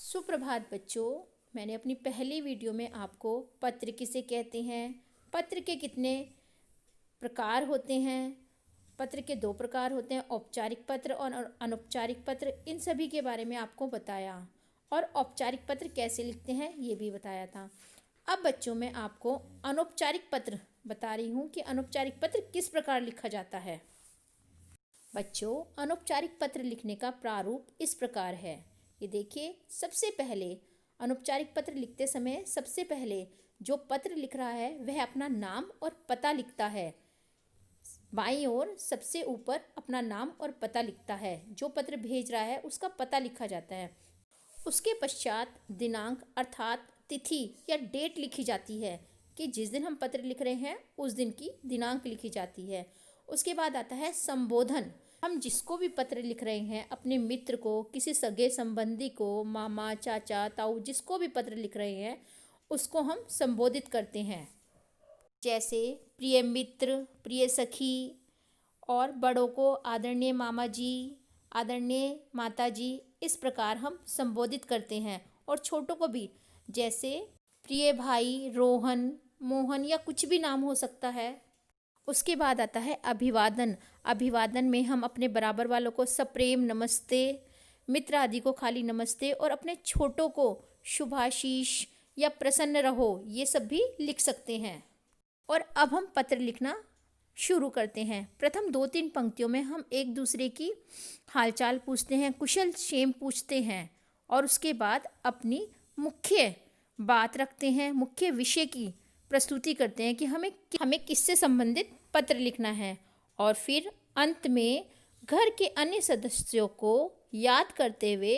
सुप्रभात बच्चों। मैंने अपनी पहली वीडियो में आपको पत्र किसे कहते हैं, पत्र के कितने प्रकार होते हैं, पत्र के 2 प्रकार होते हैं, औपचारिक पत्र और अनौपचारिक पत्र, इन सभी के बारे में आपको बताया और औपचारिक पत्र कैसे लिखते हैं ये भी बताया था। अब बच्चों मैं आपको अनौपचारिक पत्र बता रही हूँ कि अनौपचारिक पत्र किस प्रकार लिखा जाता है। बच्चों, अनौपचारिक पत्र लिखने का प्रारूप इस प्रकार है। ये देखिए, सबसे पहले अनौपचारिक पत्र लिखते समय सबसे पहले जो पत्र लिख रहा है वह अपना नाम और पता लिखता है। बाईं ओर सबसे ऊपर अपना नाम और पता लिखता है। जो पत्र भेज रहा है उसका पता लिखा जाता है। उसके पश्चात दिनांक अर्थात तिथि या डेट लिखी जाती है कि जिस दिन हम पत्र लिख रहे हैं उस दिन की दिनांक लिखी जाती है। उसके बाद आता है संबोधन। हम जिसको भी पत्र लिख रहे हैं, अपने मित्र को, किसी सगे संबंधी को, मामा, चाचा, ताऊ, जिसको भी पत्र लिख रहे हैं उसको हम संबोधित करते हैं। जैसे प्रिय मित्र, प्रिय सखी, और बड़ों को आदरणीय मामा जी, आदरणीय माता जी, इस प्रकार हम संबोधित करते हैं। और छोटों को भी, जैसे प्रिय भाई, रोहन, मोहन या कुछ भी नाम हो सकता है। उसके बाद आता है अभिवादन। अभिवादन में हम अपने बराबर वालों को सप्रेम नमस्ते, मित्र आदि को खाली नमस्ते, और अपने छोटों को शुभाशीष या प्रसन्न रहो ये सब भी लिख सकते हैं। और अब हम पत्र लिखना शुरू करते हैं। प्रथम 2-3 पंक्तियों में हम एक दूसरे की हालचाल पूछते हैं, कुशल क्षेम पूछते हैं, और उसके बाद अपनी मुख्य बात रखते हैं, मुख्य विषय की प्रस्तुति करते हैं कि हमें किससे संबंधित पत्र लिखना है। और फिर अंत में घर के अन्य सदस्यों को याद करते हुए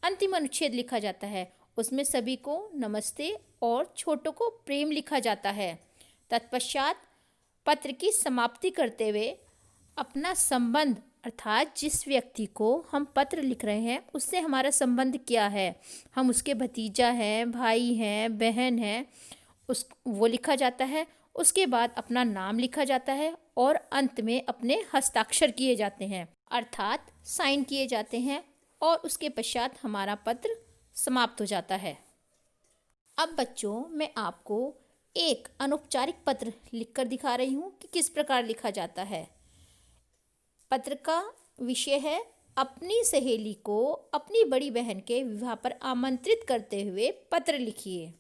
अंतिम अनुच्छेद लिखा जाता है। उसमें सभी को नमस्ते और छोटों को प्रेम लिखा जाता है। तत्पश्चात पत्र की समाप्ति करते हुए अपना संबंध, अर्थात जिस व्यक्ति को हम पत्र लिख रहे हैं उससे हमारा संबंध क्या है, हम उसके भतीजा हैं, भाई हैं, बहन हैं, वो लिखा जाता है। उसके बाद अपना नाम लिखा जाता है और अंत में अपने हस्ताक्षर किए जाते हैं, अर्थात साइन किए जाते हैं, और उसके पश्चात हमारा पत्र समाप्त हो जाता है। अब बच्चों, मैं आपको एक अनौपचारिक पत्र लिखकर दिखा रही हूँ कि किस प्रकार लिखा जाता है। पत्र का विषय है, अपनी सहेली को अपनी बड़ी बहन के विवाह पर आमंत्रित करते हुए पत्र लिखिए।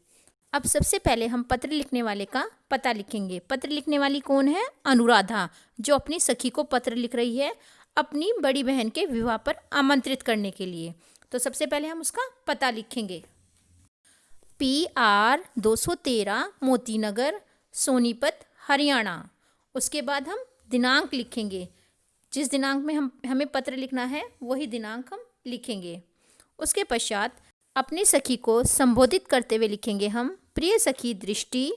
अब सबसे पहले हम पत्र लिखने वाले का पता लिखेंगे। पत्र लिखने वाली कौन है? अनुराधा, जो अपनी सखी को पत्र लिख रही है अपनी बड़ी बहन के विवाह पर आमंत्रित करने के लिए। तो सबसे पहले हम उसका पता लिखेंगे। PR 213 मोती नगर, सोनीपत, हरियाणा। उसके बाद हम दिनांक लिखेंगे। जिस दिनांक में हमें पत्र लिखना है वही दिनांक हम लिखेंगे। उसके पश्चात अपनी सखी को संबोधित करते हुए लिखेंगे हम प्रिय सखी दृष्टि,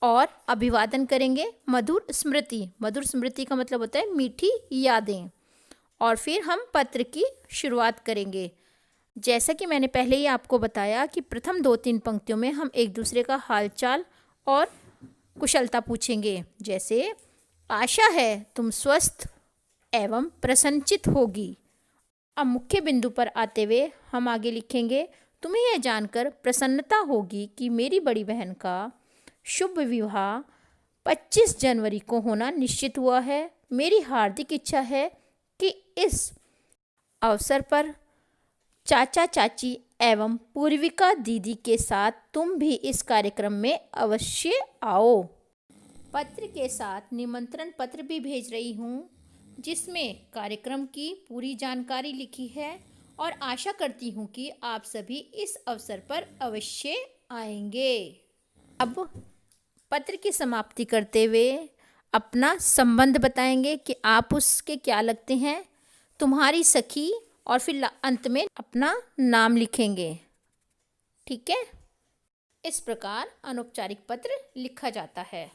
और अभिवादन करेंगे मधुर स्मृति। मधुर स्मृति का मतलब होता है मीठी यादें। और फिर हम पत्र की शुरुआत करेंगे। जैसा कि मैंने पहले ही आपको बताया कि प्रथम 2-3 पंक्तियों में हम एक दूसरे का हालचाल और कुशलता पूछेंगे। जैसे, आशा है तुम स्वस्थ एवं प्रसन्नचित होगी। अब मुख्य बिंदु पर आते हुए हम आगे लिखेंगे, तुम्हें यह जानकर प्रसन्नता होगी कि मेरी बड़ी बहन का शुभ विवाह 25 जनवरी को होना निश्चित हुआ है। मेरी हार्दिक इच्छा है कि इस अवसर पर चाचा चाची एवं पूर्विका दीदी के साथ तुम भी इस कार्यक्रम में अवश्य आओ। पत्र के साथ निमंत्रण पत्र भी भेज रही हूँ जिसमें कार्यक्रम की पूरी जानकारी लिखी है, और आशा करती हूँ कि आप सभी इस अवसर पर अवश्य आएंगे। अब पत्र की समाप्ति करते हुए अपना संबंध बताएंगे कि आप उसके क्या लगते हैं, तुम्हारी सखी, और फिर अंत में अपना नाम लिखेंगे। ठीक है, इस प्रकार अनौपचारिक पत्र लिखा जाता है।